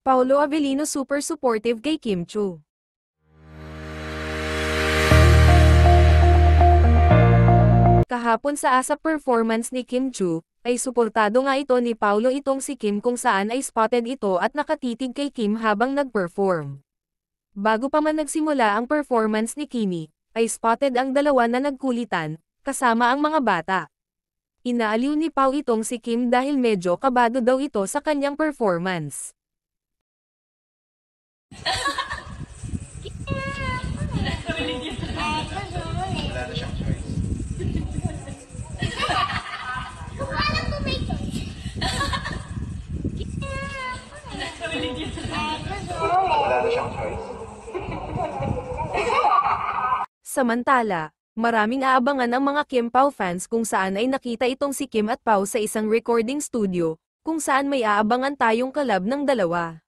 Paolo Avellino super supportive kay Kim Chiu. Kahapon sa ASAP performance ni Kim Chiu, ay suportado nga ito ni Paolo itong si Kim kung saan ay spotted ito at nakatitig kay Kim habang nag-perform. Bago pa man nagsimula ang performance ni Kimi, ay spotted ang dalawa na nagkulitan, kasama ang mga bata. Inaaliw ni Pao itong si Kim dahil medyo kabado daw ito sa kanyang performance. Wala na siyang choice. Wala na siyang choice. Samantala, maraming aabangan ang mga Kim Pao fans kung saan ay nakita itong si Kim at Pao sa isang recording studio, kung saan may aabangan tayong collab ng dalawa.